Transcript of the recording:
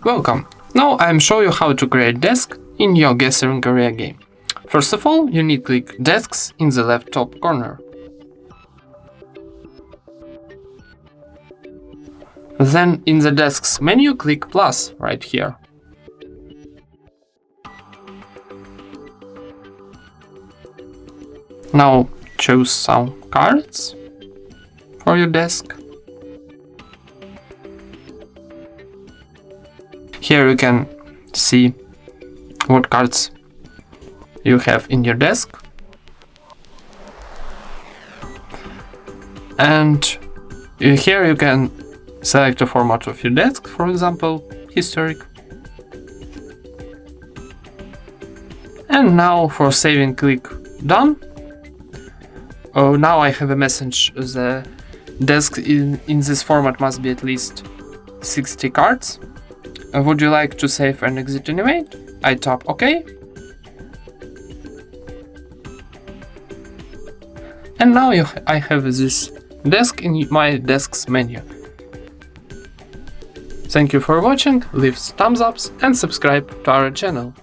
Welcome! Now I'm show you how to create desk in your gathering area game. First of all, you need to click desks in the left top corner. Then in the desks menu click plus right here. Now choose some cards for your desk. Here you can see what cards you have in your desk. And here you can select the format of your desk, for example, historic. And now for saving, click done. Oh, now I have a message. The desk in this format must be at least 60 cards. Would you like to save and exit anyway? I tap OK. And now I have this desk in my desk's menu. Thank you for watching, leave thumbs ups and subscribe to our channel.